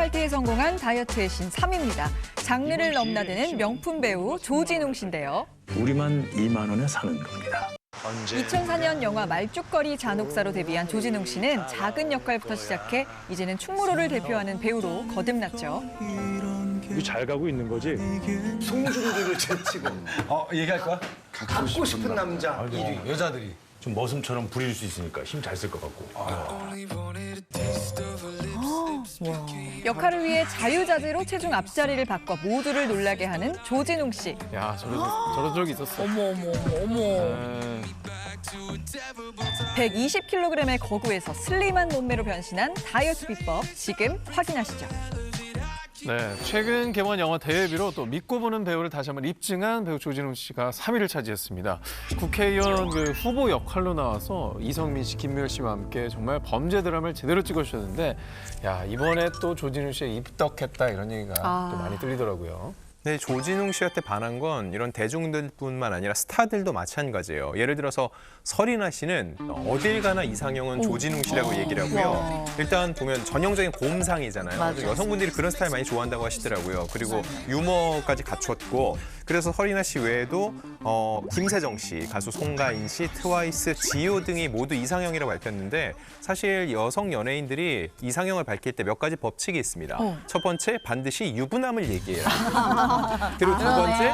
탈퇴에 성공한 다이어트의 신 3위입니다. 장르를 넘나드는 명품 배우 조진웅 씨인데요. 우리만 2만 원에 사는 겁니다. 2004년 영화 말죽거리 잔혹사로 데뷔한 조진웅 씨는 작은 역할부터 시작해 이제는 충무로를 대표하는 배우로 거듭났죠. 우리 잘 가고 있는 거지? 송중기를 제치고 얘기할 거야? 갖고 싶은 남자 1위. 여자들이. 좀 머슴처럼 부릴 수 있으니까 힘 잘 쓸 것 같고. 역할을 위해 자유자재로 체중 앞자리를 바꿔 모두를 놀라게 하는 조진웅 씨. 야, 저런 적이 있었어. 어머. 120kg의 거구에서 슬림한 몸매로 변신한 다이어트 비법, 지금 확인하시죠. 네, 최근 개봉한 영화 대회비로 또 믿고 보는 배우를 다시 한번 입증한 배우 조진웅 씨가 3위를 차지했습니다. 국회의원 후보 역할로 나와서 이성민 씨, 김미열 씨와 함께 정말 범죄 드라마를 제대로 찍어주셨는데, 야, 이번에 또 조진웅 씨가 입덕했다 이런 얘기가 또 많이 들리더라고요. 네, 조진웅 씨한테 반한 건 이런 대중들뿐만 아니라 스타들도 마찬가지예요. 예를 들어서 설이나 씨는 어딜 가나 이상형은 조진웅 씨라고 얘기를 하고요. 일단 보면 전형적인 곰상이잖아요. 그래서 여성분들이 그런 스타일 많이 좋아한다고 하시더라고요. 그리고 유머까지 갖췄고, 그래서 설이나 씨 외에도 김세정 씨, 가수 송가인 씨, 트와이스, 지효 등이 모두 이상형이라고 밝혔는데, 사실 여성 연예인들이 이상형을 밝힐 때 몇 가지 법칙이 있습니다. 첫 번째, 반드시 유부남을 얘기해요. 그리고 두 번째,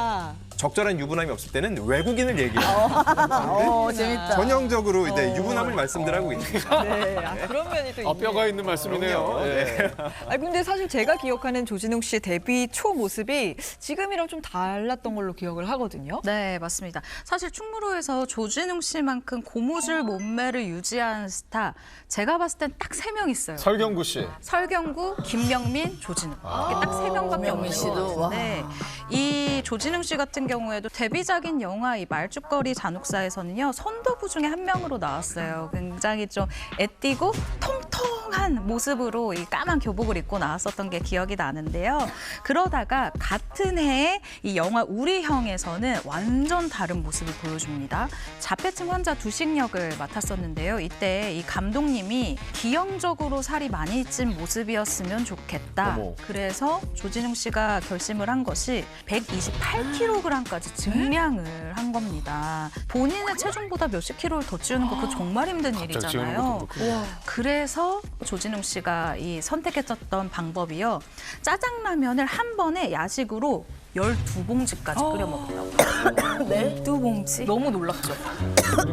적절한 유부남이 없을 때는 외국인을 얘기해요. 재밌다. 전형적으로 이제 유부남을 말씀들 하고 있습니다. 네, 그런 면이 또 있네요. 뼈가 있는 말씀이네요. 네. 근데 사실 제가 기억하는 조진웅 씨의 데뷔 초 모습이 지금이랑 좀 달랐던 걸로 기억을 하거든요. 네, 맞습니다. 사실 충무로에서 조진웅 씨만큼 고무줄 몸매를 유지한 스타, 제가 봤을 땐 딱 3명 있어요. 설경구 씨. 설경구, 김명민, 조진웅. 이게 딱 3명밖에 없는 것 같은데, 이 조진웅 씨 같은 경우에도 데뷔작인 영화 이 말죽거리 잔혹사에서는요, 선도부 중에 한 명으로 나왔어요. 굉장히 좀 애띠고 통통한 모습으로 이 까만 교복을 입고 나왔었던 게 기억이 나는데요. 그러다가 같은 해에 이 영화 우리 형에서는 완전 다른 모습을 보여줍니다. 자폐증 환자 두식 역을 맡았었는데요. 이때 이 감독님이 기형적으로 살이 많이 찐 모습이었으면 좋겠다. 어머. 그래서 조진웅 씨가 결심을 한 것이 128kg까지 증량을 한 겁니다. 본인의 체중보다 몇십 킬로를 더 찌우는 거 그거 정말 힘든 찌우는 것도 일이잖아요. 그렇고. 그래서 조진웅 씨가 이 선택했었던 방법이요. 짜장라면을 한 번에 야식으로 12봉지까지 끓여 먹었다고. 12봉지? 너무 놀랍죠.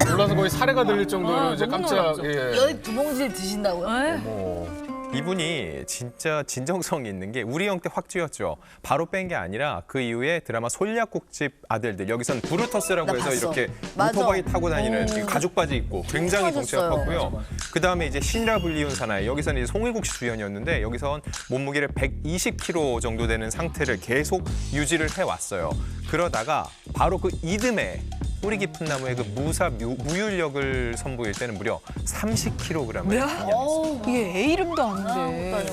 놀라서 거의 사례가 들릴 정도로 이제 너무 깜짝. 놀랍죠. 예. 12봉지를 드신다고요? 네. 이분이 진짜 진정성이 있는 게 우리 형 때 확 쥐었죠. 바로 뺀 게 아니라 그 이후에 드라마 솔약국집 아들들, 여기선 브루터스라고 해서 이렇게 오토바이 타고 다니는 가죽 바지 입고 굉장히 덩치가 컸고요. 그다음에 이제 신이라 불리운 사나이, 여기서는 이제 송일국 씨 주연이었는데 여기선 몸무게를 120kg 정도 되는 상태를 계속 유지를 해왔어요. 그러다가 바로 그 이듬해 뿌리 깊은 나무의 그 무율력을 선보일 때는 무려 30kg을 감량했어요. 이게 애 이름도 아닌데.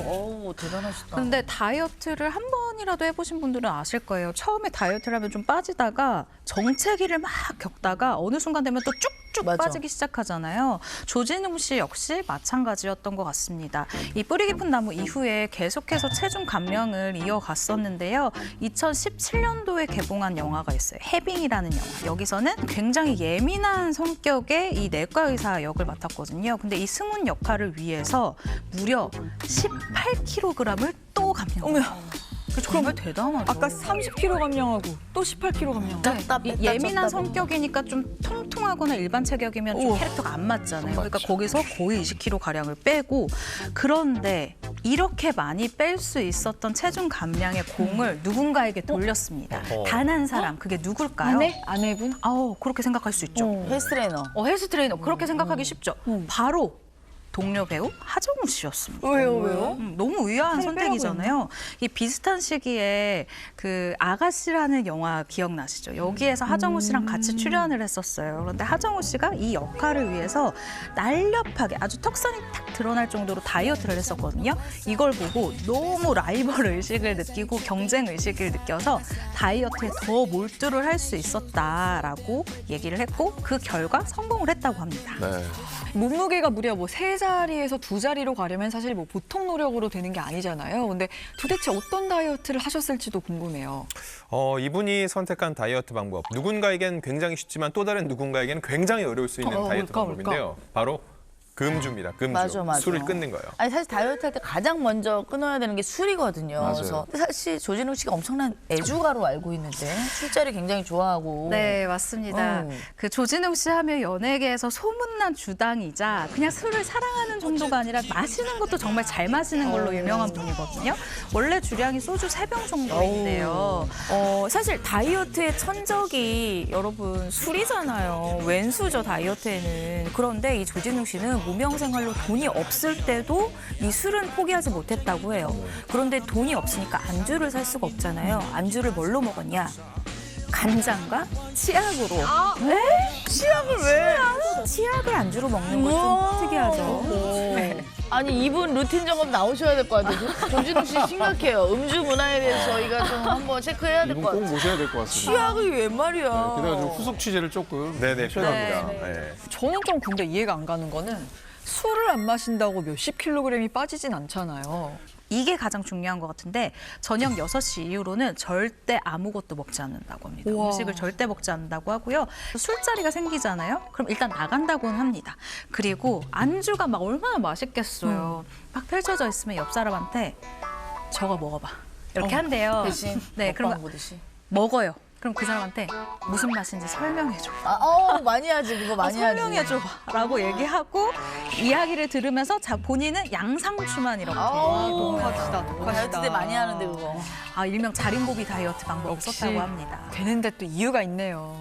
대단하시다. 근데 다이어트를 한 번이라도 해보신 분들은 아실 거예요. 처음에 다이어트를 하면 좀 빠지다가 정체기를 막 겪다가 어느 순간 되면 또 쭉쭉 빠지기 시작하잖아요. 조진웅 씨 역시 마찬가지였던 것 같습니다. 이 뿌리 깊은 나무 이후에 계속해서 체중 감량을 이어갔었는데요. 2017년도에 개봉한 영화가 있어요. 해빙이라는 영화. 여기서는 굉장히 예민한 성격의 이 내과 의사 역을 맡았거든요. 근데 이 승훈 역할을 위해서 무려 18kg을 또 감량해요. 정말 대단하죠. 아까 30kg 감량하고 또 18kg 감량. 이 예민한 성격이니까 좀 통통하거나 일반 체격이면 좀 캐릭터가 안 맞잖아요. 그러니까 거기서 거의 20kg 가량을 빼고, 그런데 이렇게 많이 뺄 수 있었던 체중 감량의 공을 누군가에게 돌렸습니다. 단 한 사람, 그게 누굴까요? 아내분? 그렇게 생각할 수 있죠. 헬스트레이너. 헬스트레이너. 그렇게 생각하기 쉽죠. 바로 동료 배우 하정우 씨였습니다. 왜요? 너무 의아한 살이 선택이잖아요. 이 비슷한 시기에 그 아가씨라는 영화 기억나시죠? 여기에서 하정우 씨랑 같이 출연을 했었어요. 그런데 하정우 씨가 이 역할을 위해서 날렵하게 아주 턱선이 탁 드러날 정도로 다이어트를 했었거든요. 이걸 보고 너무 라이벌 의식을 느끼고 경쟁 의식을 느껴서 다이어트에 더 몰두를 할 수 있었다라고 얘기를 했고, 그 결과 성공을 했다고 합니다. 네. 몸무게가 무려 3살 자리에서 두 자리로 가려면 사실 뭐 보통 노력으로 되는 게 아니잖아요. 근데 도대체 어떤 다이어트를 하셨을지도 궁금해요. 이분이 선택한 다이어트 방법. 누군가에겐 굉장히 쉽지만 또 다른 누군가에게는 굉장히 어려울 수 있는 다이어트 방법인데요. 바로 금주입니다. 금주. 맞아. 술을 끊는 거예요. 아니 사실 다이어트 할 때 가장 먼저 끊어야 되는 게 술이거든요. 그래서 사실 조진웅 씨가 엄청난 애주가로 알고 있는데 술자리 굉장히 좋아하고. 네, 맞습니다. 그 조진웅 씨 하면 연예계에서 소문난 주당이자 그냥 술을 사랑하는 정도가 아니라 마시는 것도 정말 잘 마시는 걸로 유명한 분이거든요. 원래 주량이 소주 3병 정도인데요. 사실 다이어트의 천적이 여러분 술이잖아요. 웬수죠, 다이어트에는. 그런데 이 조진웅 씨는 무명생활로 돈이 없을 때도 이 술은 포기하지 못했다고 해요. 그런데 돈이 없으니까 안주를 살 수가 없잖아요. 안주를 뭘로 먹었냐? 간장과 치약으로. 네? 치약을 왜? 치약을 안주로 먹는 건 좀 특이하죠. 네. 아니 이분 루틴 점검 나오셔야 될 것 같아요. 조진웅 씨 심각해요. 음주 문화에 대해서 저희가 좀 한번 체크해야 될 이분 것 꼭 같아요. 모셔야 될 것 같습니다. 치약이 웬 말이야. 게다가 좀 후속 취재를 조금 네네, 해야 합니다. 필요합니다. 네. 저는 좀 근데 이해가 안 가는 거는 술을 안 마신다고 몇십 킬로그램이 빠지진 않잖아요. 이게 가장 중요한 것 같은데 저녁 6시 이후로는 절대 아무것도 먹지 않는다고 합니다. 우와. 음식을 절대 먹지 않는다고 하고요. 술자리가 생기잖아요. 그럼 일단 나간다고는 합니다. 그리고 안주가 막 얼마나 맛있겠어요. 막 펼쳐져 있으면 옆 사람한테 저거 먹어봐. 이렇게 한대요. 대신 네, 먹방 그럼 보듯이. 먹어요. 그럼 그 사람한테 무슨 맛인지 설명해줘. 많이 하지 그거 많이 하지. 설명해줘라고 얘기하고 이야기를 들으면서 본인은 양상추만 이렇게 독하시다, 다이어트 때 많이 하는데 그거. 일명 자린고비 다이어트 방법을 역시. 썼다고 합니다. 되는데 또 이유가 있네요.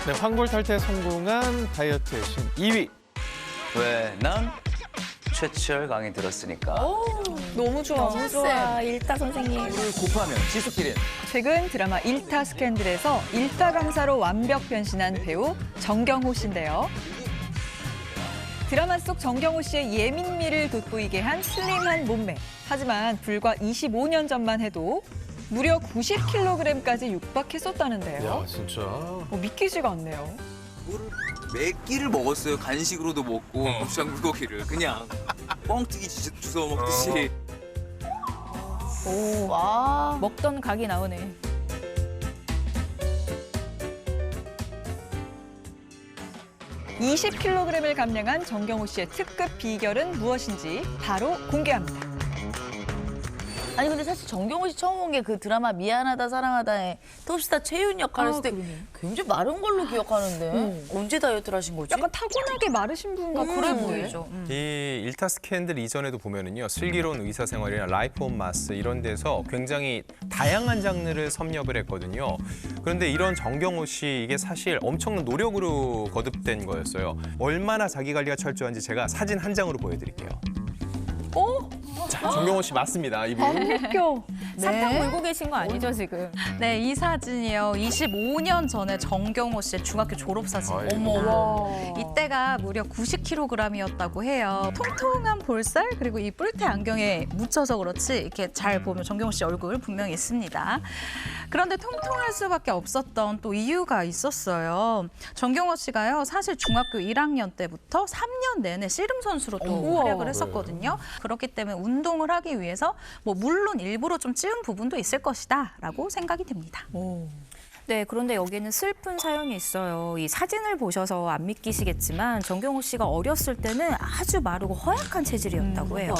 네, 황골탈퇴 성공한 다이어트의 신 2위. 왜? 난 최치열 강의 들었으니까. 너무 좋아. 너무 좋아, 일타 선생님. 곱하면 지수끼리. 최근 드라마 일타 스캔들에서 일타 강사로 완벽 변신한 배우 정경호 씨인데요. 드라마 속 정경호 씨의 예민미를 돋보이게 한 슬림한 몸매. 하지만 불과 25년 전만 해도 무려 90kg까지 육박했었다는데요. 야, 진짜. 믿기지가 않네요. 몇 끼를 먹었어요. 간식으로도 먹고 고추장 불고기를 그냥 뻥튀기 주워 먹듯이. 먹던 각이 나오네. (20kg을) 감량한 정경호 씨의 특급 비결은 무엇인지 바로 공개합니다. 아니 근데 사실 정경호 씨 처음 본 게 그 드라마 미안하다 사랑하다에 톱스타 최윤 역할 했을 때 굉장히 마른 걸로 기억하는데 언제 다이어트를 하신 거지? 약간 타고나게 마르신 분 같아 그래 보이죠. 이 일타 스캔들 이전에도 보면은요, 슬기로운 의사생활이나 라이프 온 마스 이런 데서 굉장히 다양한 장르를 섭렵을 했거든요. 그런데 이런 정경호 씨 이게 사실 엄청난 노력으로 거듭된 거였어요. 얼마나 자기 관리가 철저한지 제가 사진 한 장으로 보여드릴게요. 자, 정경호 씨 맞습니다, 이분. 웃겨. 사탕 물고 계신 거 아니죠, 지금? 네, 이 사진이요. 25년 전에 정경호 씨의 중학교 졸업 사진입니다. 이때가 무려 90kg이었다고 해요. 통통한 볼살 그리고 이 뿔테 안경에 묻혀서 그렇지 이렇게 잘 보면 정경호 씨 얼굴 분명히 있습니다. 그런데 통통할 수밖에 없었던 또 이유가 있었어요. 정경호 씨가요, 사실 중학교 1학년 때부터 3년 내내 씨름 선수로 또 활약을 했었거든요. 그렇기 때문에 운동을 하기 위해서 물론 일부러 좀 찌운 부분도 있을 것이다라고 생각이 됩니다. 네, 그런데 여기에는 슬픈 사연이 있어요. 이 사진을 보셔서 안 믿기시겠지만 정경호 씨가 어렸을 때는 아주 마르고 허약한 체질이었다고 해요.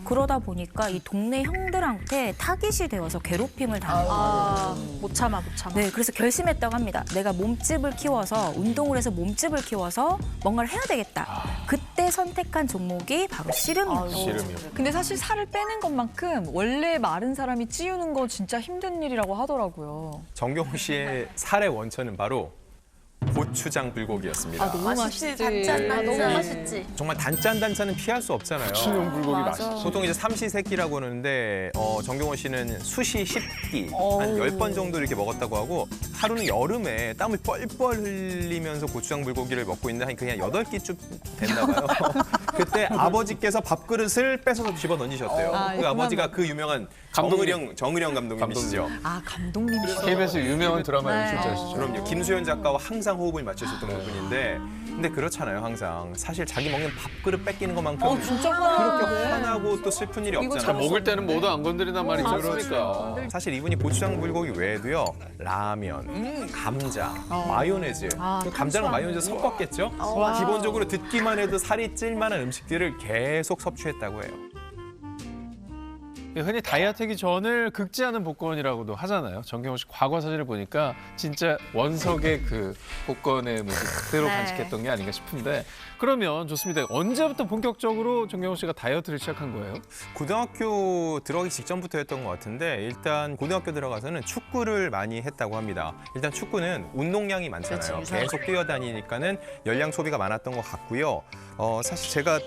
그러다 보니까 이 동네 형들한테 타깃이 되어서 괴롭힘을 당하고 못 참아. 네, 그래서 결심했다고 합니다. 내가 몸집을 키워서 운동을 해서 몸집을 키워서 뭔가를 해야 되겠다. 그때 선택한 종목이 바로 씨름이었어요. 씨름이요. 근데 사실 살을 빼는 것만큼 원래 마른 사람이 찌우는 거 진짜 힘든 일이라고 하더라고요. 정경호 씨의 살의 원천은 바로 고추장 불고기였습니다. 너무 맛있지. 너무 맛있지. 정말 단짠단짠은 피할 수 없잖아요. 신용 불고기 맞아. 맛있지. 보통 이제 삼시세끼라고 하는데 정경호 씨는 수시 10끼 한 10번 정도 이렇게 먹었다고 하고 하루는 여름에 땀을 뻘뻘 흘리면서 고추장 불고기를 먹고 있는데 한 그냥 8끼쯤 됐나 봐요. 그때 아버지께서 밥그릇을 뺏어서 집어 던지셨대요. 그 아버지가 그 유명한 정의령 감독님이시죠. 아, 감독님이시죠. KBS 유명한 드라마의 네. 출자시죠. 그럼요. 김수현 작가와 항상 호흡을 맞추셨던 그분인데, 근데 그렇잖아요. 항상 사실 자기 먹는 밥그릇 뺏기는 것만큼 진짜 그렇게 화나고 또 슬픈 일이 자, 없잖아요. 먹을 때는 뭐도 안 건드린단 말이죠. 그러니까. 사실 이분이 고추장 불고기 외에도요, 라면, 감자, 마요네즈, 그 감자랑 마요네즈 섞었겠죠? 기본적으로 듣기만 해도 살이 찔 만한 음식들을 계속 섭취했다고 해요. 흔히 다이어트하기 전을 극지하는 복권이라고도 하잖아요. 정경호 씨 과거 사진을 보니까 진짜 원석의 그 복권의 모습 그대로 네. 간직했던 게 아닌가 싶은데, 그러면 좋습니다. 언제부터 본격적으로 정경호 씨가 다이어트를 시작한 거예요? 고등학교 들어가기 직전부터였던 것 같은데, 일단 고등학교 들어가서는 축구를 많이 했다고 합니다. 일단 축구는 운동량이 많잖아요. 계속 뛰어다니니까는 열량 소비가 많았던 것 같고요. 사실 제가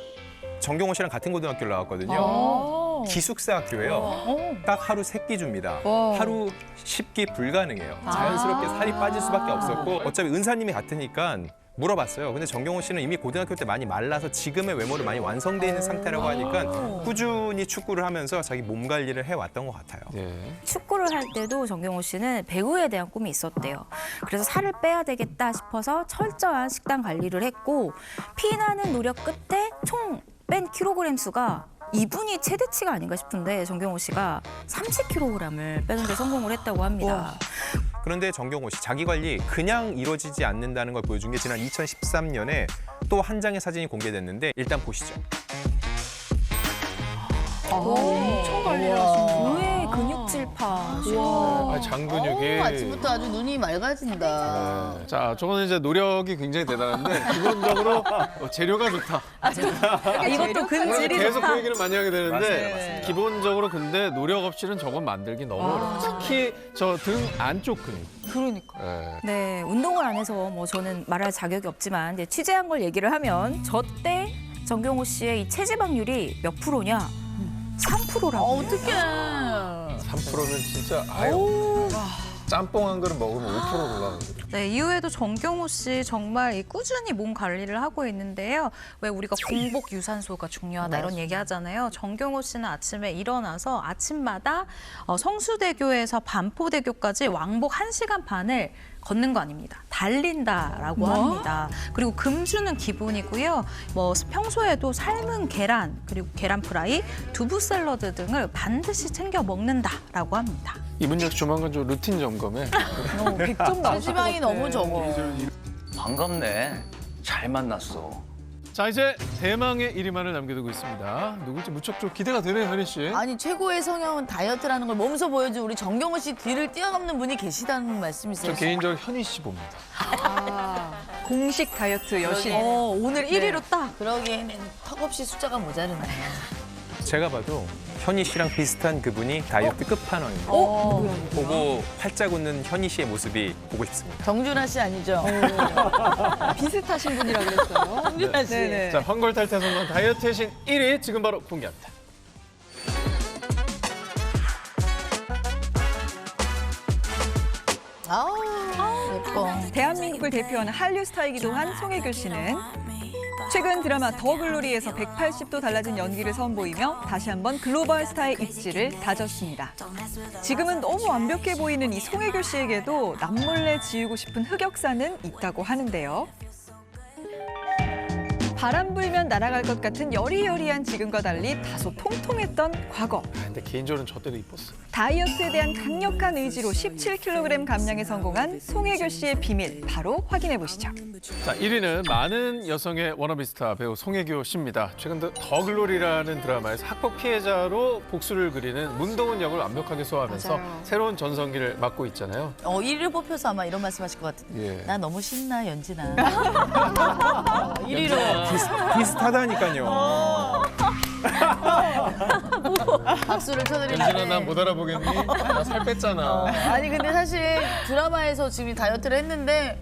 정경호 씨랑 같은 고등학교를 나왔거든요. 기숙사 학교예요. 딱 하루 3끼 줍니다. 하루 10끼 불가능해요. 자연스럽게 살이 빠질 수밖에 없었고, 어차피 은사님이 같으니까 물어봤어요. 근데 정경호 씨는 이미 고등학교 때 많이 말라서 지금의 외모를 많이 완성돼 있는 상태라고 하니까 꾸준히 축구를 하면서 자기 몸 관리를 해왔던 것 같아요. 예. 축구를 할 때도 정경호 씨는 배우에 대한 꿈이 있었대요. 그래서 살을 빼야 되겠다 싶어서 철저한 식단 관리를 했고, 피나는 노력 끝에 총 뺀 킬로그램 수가 이분이 최대치가 아닌가 싶은데 정경호 씨가 30kg을 빼는 데 성공을 했다고 합니다. 그런데 정경호 씨 자기 관리 그냥 이루어지지 않는다는 걸 보여준 게 지난 2013년에 또 한 장의 사진이 공개됐는데, 일단 보시죠. 엄청 관리를 하시는 왜 근육질파. 아, 장근육이. 아침부터 아주 눈이 맑아진다. 네. 자, 저거는 이제 노력이 굉장히 대단한데 기본적으로 재료가 좋다. 이것도 근질이 계속 좋다. 그 얘기를 많이 하게 되는데, 맞습니다. 기본적으로 근데 노력 없이는 저건 만들기 너무 어려워요. 특히 저 등 안쪽 근육. 그러니까. 네. 네, 운동을 안 해서 뭐 저는 말할 자격이 없지만 이제 취재한 걸 얘기를 하면 저 때 정경호 씨의 이 체지방률이 몇 프로냐? 3%라고. 어떡해. 3%는 진짜 아유. 짬뽕 한 그릇 먹으면 5% 올라가거든요. 네, 이후에도 정경호 씨 정말 이 꾸준히 몸 관리를 하고 있는데요. 왜 우리가 공복 유산소가 중요하다 이런 얘기 하잖아요. 정경호 씨는 아침에 일어나서 아침마다 성수대교에서 반포대교까지 왕복 1시간 반을 걷는 거 아닙니다. 달린다라고 합니다. 그리고 금주는 기본이고요. 뭐 평소에도 삶은 계란, 그리고 계란 프라이, 두부 샐러드 등을 반드시 챙겨 먹는다라고 합니다. 이분 역시 조만간 좀 루틴 점검에 100점 나오실 체지방이 것 같아. 너무 적어. 반갑네. 잘 만났어. 자, 이제 대망의 1위만을 남겨두고 있습니다. 누굴지 무척 좀 기대가 되네요, 현희 씨. 아니 최고의 성형은 다이어트라는 걸 몸소 보여준 우리 정경호 씨 뒤를 뛰어넘는 분이 계시다는 말씀이세요. 저 개인적으로 현희 씨 봅니다. 공식 다이어트 여신. 오늘 1위로 딱. 그러기에는 턱없이 숫자가 모자르네. 제가 봐도 현희 씨랑 비슷한 그분이 다이어트 끝판왕입니다. 보고 활짝 웃는 현희 씨의 모습이 보고 싶습니다. 정준하 씨 아니죠? 비슷하신 분이라고 그랬어요. 정준하 씨. 네네. 자, 황골탈태 성공 다이어트의 신 1위 지금 바로 공개합니다. 아우, 예뻐. 대한민국을 대표하는 한류 스타이기도 한 송혜교 씨는 최근 드라마 더 글로리에서 180도 달라진 연기를 선보이며 다시 한번 글로벌 스타의 입지를 다졌습니다. 지금은 너무 완벽해 보이는 이 송혜교 씨에게도 남몰래 지우고 싶은 흑역사는 있다고 하는데요. 바람 불면 날아갈 것 같은 여리여리한 지금과 달리 다소 통통했던 과거. 근데 개인적으로는 저 때도 이뻤어요. 다이어트에 대한 강력한 의지로 17kg 감량에 성공한 송혜교 씨의 비밀, 바로 확인해 보시죠. 자, 1위는 많은 여성의 워너비 스타 배우 송혜교 씨입니다. 최근 더 글로리라는 드라마에서 학폭 피해자로 복수를 그리는 문동은 역을 완벽하게 소화하면서 새로운 전성기를 맞고 있잖아요. 1위를 뽑혀서 아마 이런 말씀하실 것 같은데. 예. 나 너무 신나, 연진아. 1위로. 비슷하다니까요. 박수를 쳐드리는데. 연진아, 난 못 알아보겠니? 나 살 뺐잖아. 아니 근데 사실 드라마에서 지금 다이어트를 했는데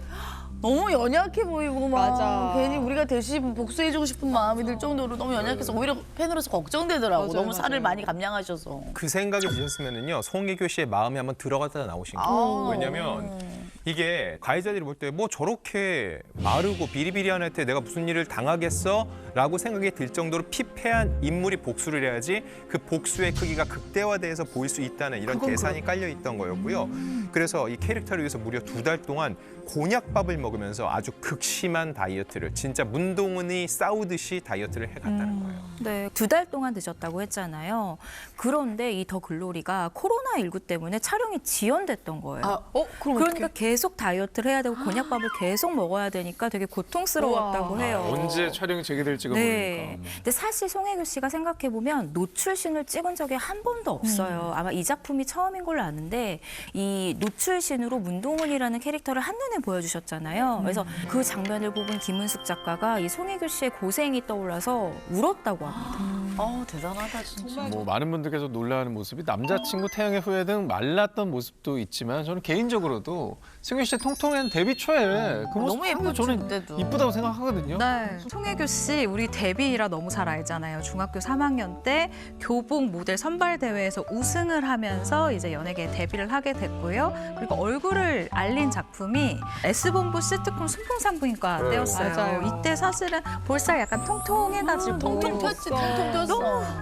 너무 연약해 보이고 막 맞아. 괜히 우리가 대신 복수해주고 싶은 마음이 들 정도로 너무 연약해서 오히려 팬으로서 걱정되더라고. 맞아요, 너무 살을 맞아요. 많이 감량하셔서. 그 생각이 드셨으면은요, 송혜교 씨의 마음에 한번 들어갔다 나오신 거예요. 왜냐면 이게 가해자들이 볼 때 뭐 저렇게 마르고 비리비리한 애한테 내가 무슨 일을 당하겠어? 라고 생각이 들 정도로 피폐한 인물이 복수를 해야지 그 복수의 크기가 극대화돼서 보일 수 있다는 이런 계산이 깔려 있던 거였고요. 그래서 이 캐릭터를 위해서 무려 2달 동안 곤약밥을 먹으면서 아주 극심한 다이어트를, 진짜 문동은이 싸우듯이 다이어트를 해갔다는 거예요. 네, 2달 동안 늦었다고 했잖아요. 그런데 이 더 글로리가 코로나19 때문에 촬영이 지연됐던 거예요. 그러니까 계속 다이어트를 해야 되고 곤약밥을 계속 먹어야 되니까 되게 고통스러웠다고 해요. 언제 촬영이 재개될지가 네. 모르니까. 근데 사실 송혜교 씨가 생각해보면 노출신을 찍은 적이 한 번도 없어요. 아마 이 작품이 처음인 걸로 아는데 이 노출신으로 문동은이라는 캐릭터를 한눈에 보여주셨잖아요. 그래서 그 장면을 보고 김은숙 작가가 이 송혜교 씨의 고생이 떠올라서 울었다고 합니다. 대단하다 진짜. 뭐 많은 분들께서 놀라는 모습이 남자친구 태양의 후예 등 말랐던 모습도 있지만 저는 개인적으로도 승윤 씨의 통통한 데뷔 초에 그 모습 너무 상당히 예뻤죠, 저는 그때도. 이쁘다고 생각하거든요. 네, 송혜교 씨 우리 데뷔라 너무 잘 알잖아요. 중학교 3학년 때 교복 모델 선발 대회에서 우승을 하면서 이제 연예계에 데뷔를 하게 됐고요. 그리고 얼굴을 알린 작품이 S본부 시트콤 순풍산부인과 때였어요. 맞아요. 이때 사실은 볼살 약간 통통해가지고 통통 튀었지, 통통 튀었어.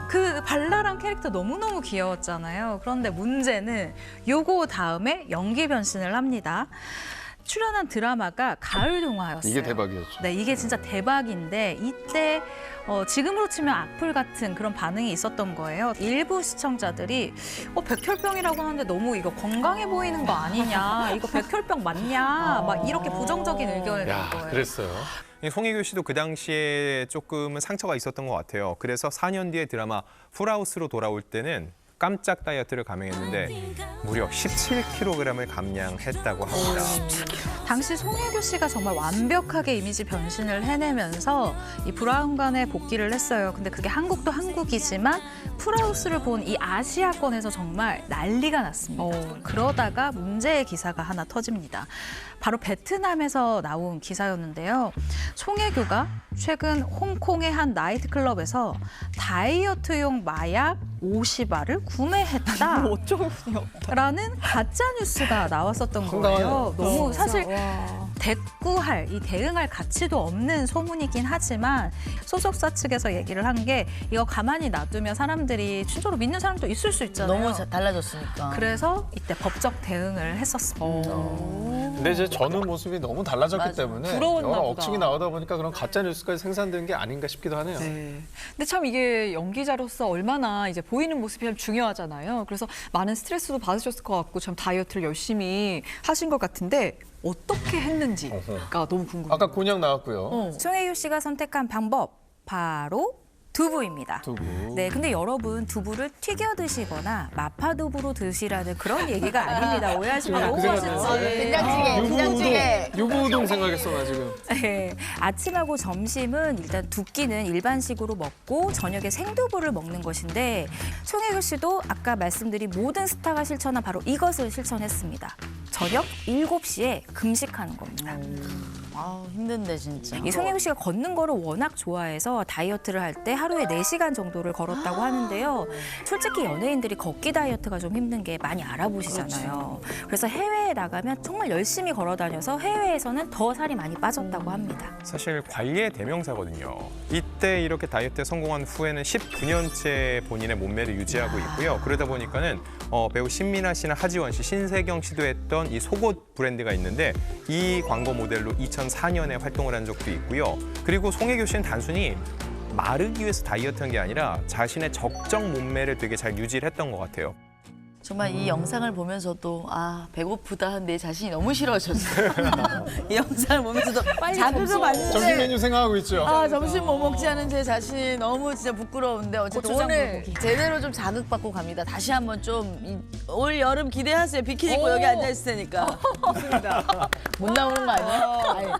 그 발랄한 캐릭터 너무너무 귀여웠잖아요. 그런데 문제는 요거 다음에 연기 변신을 합니다. 출연한 드라마가 가을 동화였어요. 이게 대박이었죠. 네, 이게 진짜 대박인데 이때 지금으로 치면 악플 같은 그런 반응이 있었던 거예요. 일부 시청자들이 백혈병이라고 하는데 너무 이거 건강해 보이는 거 아니냐, 이거 백혈병 맞냐, 막 이렇게 부정적인 의견을 낸 야, 거예요. 그랬어요. 송혜교 씨도 그 당시에 조금은 상처가 있었던 것 같아요. 그래서 4년 뒤에 드라마 풀하우스로 돌아올 때는 깜짝 다이어트를 감행했는데 무려 17kg을 감량했다고 합니다. 당시 송혜교 씨가 정말 완벽하게 이미지 변신을 해내면서 이 브라운관에 복귀를 했어요. 근데 그게 한국도 한국이지만 풀하우스를 본 이 아시아권에서 정말 난리가 났습니다. 그러다가 문제의 기사가 하나 터집니다. 바로 베트남에서 나온 기사였는데요. 송혜교가 최근 홍콩의 한 나이트클럽에서 다이어트용 마약 50알을 구매했다. 라는 가짜 뉴스가 나왔었던 거예요. 너무 사실 대꾸할, 이 대응할 가치도 없는 소문이긴 하지만 소속사 측에서 얘기를 한 게 이거 가만히 놔두면 사람들이 진짜로 믿는 사람도 있을 수 있잖아요. 너무 달라졌으니까. 그래서 이때 법적 대응을 했었습니다. 근데 이제 전후 모습이 너무 달라졌기 맞아. 때문에 부러웠나 여러 보다. 억측이 나오다 보니까 그런 가짜 뉴스까지 생산된 게 아닌가 싶기도 하네요. 네. 근데 참 이게 연기자로서 얼마나 이제 보이는 모습이 참 중요하잖아요. 그래서 많은 스트레스도 받으셨을 것 같고 참 다이어트를 열심히 하신 것 같은데 어떻게 했는지가 너무 궁금해요. 아까 곤약 나왔고요. 송혜교 씨가 선택한 방법 바로 두부입니다. 두부. 네, 근데 여러분 두부를 튀겨 드시거나 마파두부로 드시라는 그런 얘기가 아닙니다. 오해하시면 너무 맛있어요. 된장찌개. 유부우동 생각했어 나 지금. 네, 아침하고 점심은 일단 두 끼는 일반식으로 먹고 저녁에 생두부를 먹는 것인데 송혜교 씨도 아까 말씀드린 모든 스타가 실천한 바로 이것을 실천했습니다. 저녁 7시에 금식하는 겁니다. 힘든데 진짜. 이 송혜교 씨가 걷는 거를 워낙 좋아해서 다이어트를 할 때 하루에 4시간 정도를 걸었다고 하는데요. 솔직히 연예인들이 걷기 다이어트가 좀 힘든 게 많이 알아보시잖아요. 그래서 해외에 나가면 정말 열심히 걸어 다녀서 해외에서는 더 살이 많이 빠졌다고 합니다. 사실 관리의 대명사거든요. 이때 이렇게 다이어트에 성공한 후에는 19년째 본인의 몸매를 유지하고 있고요. 그러다 보니까는 배우 신민아 씨나 하지원 씨, 신세경 씨도 했던 이 속옷 브랜드가 있는데 이 광고 모델로 2004년에 활동을 한 적도 있고요. 그리고 송혜교 씨는 단순히 마르기 위해서 다이어트한 게 아니라 자신의 적정 몸매를 되게 잘 유지를 했던 것 같아요. 정말 이 영상을 보면서도 배고프다 내 자신이 너무 싫어졌어요. 이 영상을 보면서도 자극을 받는데 점심 메뉴 생각하고 있죠. 점심 뭐 먹지 않은 제 자신이 너무 진짜 부끄러운데 어쨌든 오늘 제대로 좀 자극받고 갑니다. 다시 한번 좀 올 여름 기대하세요. 비키니 입고 여기 앉아 있을 테니까. 좋습니다. 못 나오는 거 아니야?